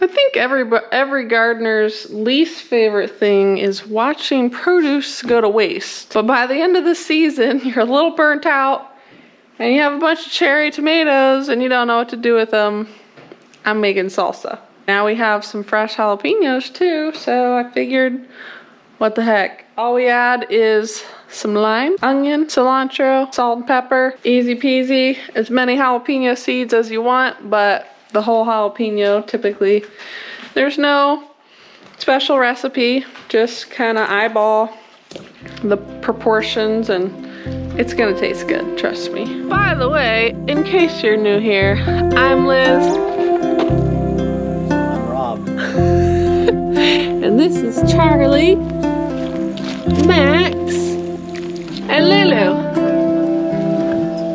I think every gardener's least favorite thing is watching produce go to waste. But by the end of the season, you're a little burnt out and you have a bunch of cherry tomatoes and you don't know what to do with them. I'm making salsa. Now we have some fresh jalapenos too, so I figured, what the heck. All we add is some lime, onion, cilantro, salt and pepper. Easy peasy. As many jalapeno seeds as you want, but the whole jalapeno typically. There's no special recipe, just kind of eyeball the proportions and it's gonna taste good, trust me. By the way, in case you're new here, I'm Liz. I'm Rob. And this is Charlie, Max, and Lulu.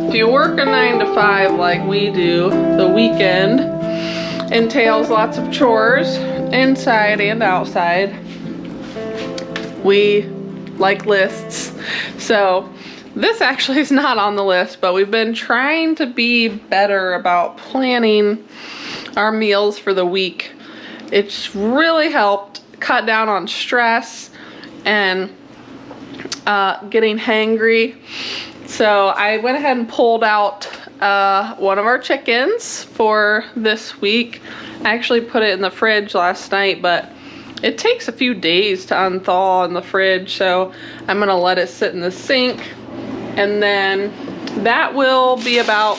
If you work a 9 to 5 like we do, the weekend entails lots of chores, inside and outside. We like lists. So this actually is not on the list, but we've been trying to be better about planning our meals for the week. It's really helped cut down on stress and getting hangry. So I went ahead and pulled out one of our chickens for this week. I actually put it in the fridge last night, but it takes a few days to unthaw in the fridge, so I'm gonna let it sit in the sink, and then that will be about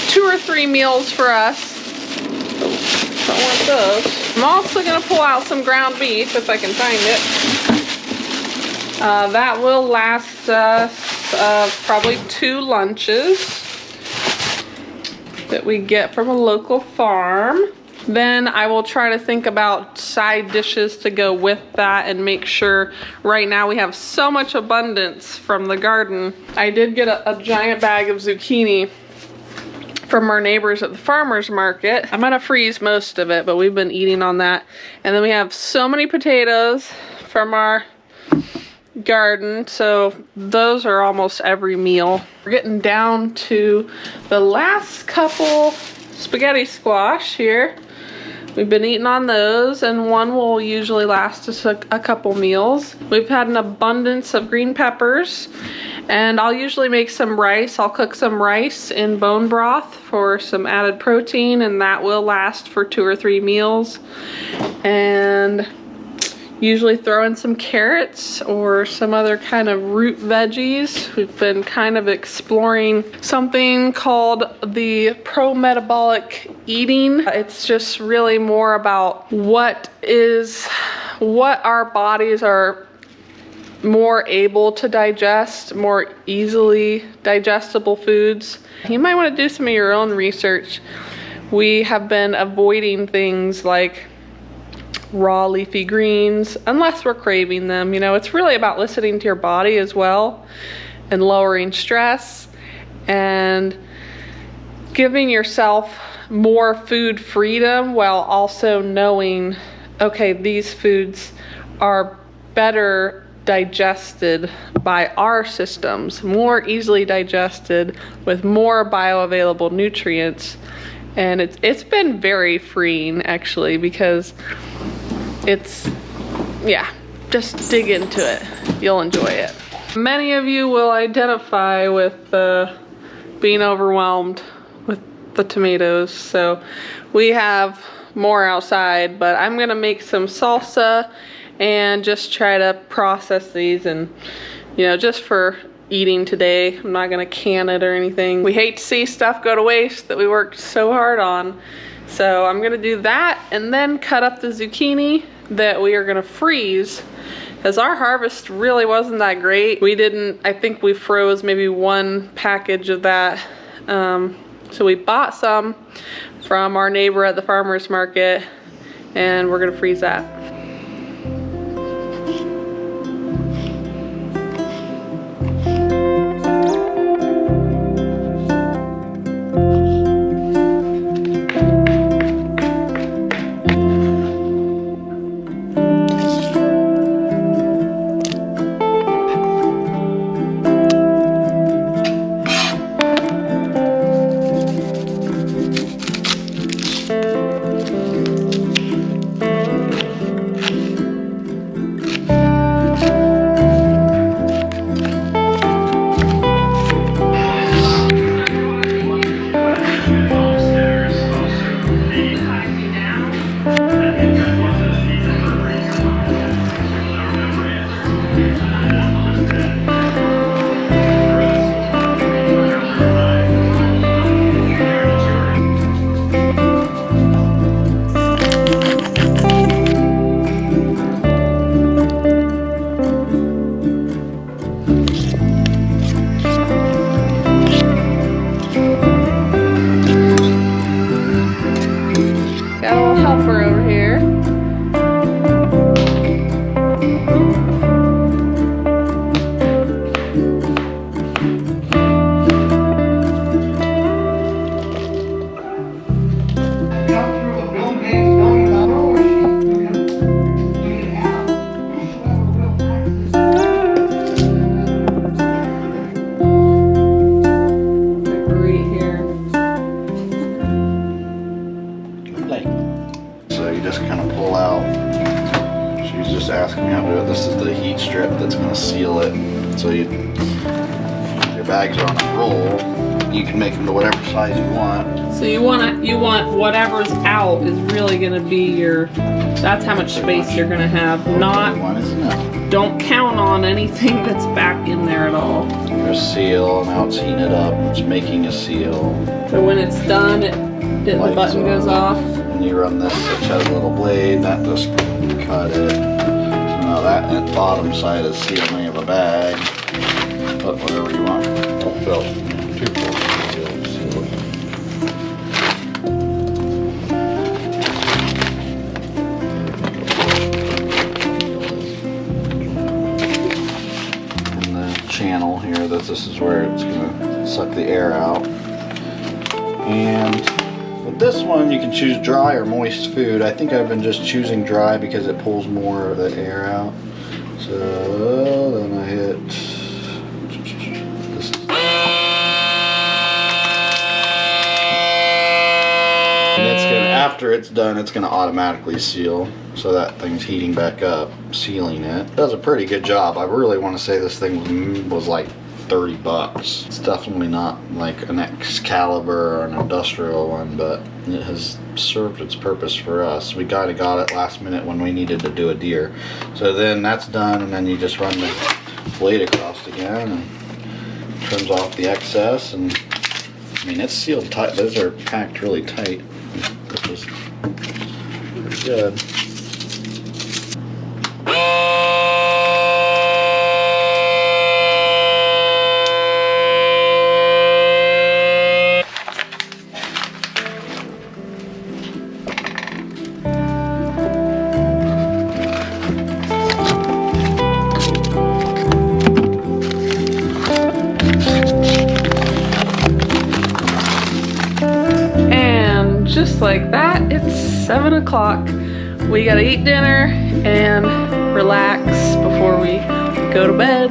2 or 3 meals for us. Oh, don't want those. I'm also gonna pull out some ground beef if I can find it. That will last us probably 2 lunches that we get from a local farm. Then I will try to think about side dishes to go with that and make sure. Right now we have so much abundance from the garden. I did get a giant bag of zucchini from our neighbors at the farmer's market. I'm gonna freeze most of it, but we've been eating on that. And then we have so many potatoes from our garden, so those are almost every meal. We're getting down to the last couple spaghetti squash here. We've been eating on those, and one will usually last us a couple meals. We've had an abundance of green peppers, and I'll usually make some rice. I'll cook some rice in bone broth for some added protein, and that will last for 2 or 3 meals. And usually throw in some carrots or some other kind of root veggies. We've been kind of exploring something called the pro-metabolic eating. It's just really more about what our bodies are more able to digest, more easily digestible foods. You might want to do some of your own research. We have been avoiding things like raw leafy greens unless we're craving them. You know, it's really about listening to your body as well and lowering stress and giving yourself more food freedom while also knowing, okay, these foods are better digested by our systems, more easily digested with more bioavailable nutrients. And it's been very freeing actually, because just dig into it. You'll enjoy it. Many of you will identify with being overwhelmed with the tomatoes. So we have more outside, but I'm gonna make some salsa and just try to process these, and you know, just for eating today. I'm not gonna can it or anything. We hate to see stuff go to waste that we worked so hard on. So I'm gonna do that and then cut up the zucchini that we are gonna freeze, because our harvest really wasn't that great. I think we froze maybe 1 package of that. So we bought some from our neighbor at the farmer's market, and we're gonna freeze that. So you just kind of pull out. She was just asking me how to do it. This is the heat strip that's going to seal it. So your bags are on a roll. You can make them to whatever size you want. So you want whatever's out is really gonna be your, that's how much space you're gonna have. Not, One is enough. don't count on anything that's back in there at all. Your seal, now it's heating it up. It's making a seal. So when it's done, the Lights button goes on. off. And you run this, which has a little blade, that just cut it. So now that bottom side is sealing of a bag. Put whatever you want. Don't fill. Too full. Seal it. And the channel here, this is where it's gonna suck the air out. And with this one, you can choose dry or moist food. I think I've been just choosing dry because it pulls more of the air out. So then I hit this. And it's gonna, after it's done, it's gonna automatically seal. So that thing's heating back up, sealing it. It does a pretty good job. I really want to say this thing was like 30 bucks. It's definitely not like an Excalibur or an industrial one, but it has served its purpose for us. We kind of got it last minute when we needed to do a deer. So then that's done, and then you just run the blade across again and trims off the excess. And I mean, it's sealed tight. Those are packed really tight, which is pretty good. Just like that, it's 7 o'clock. We gotta eat dinner and relax before we go to bed.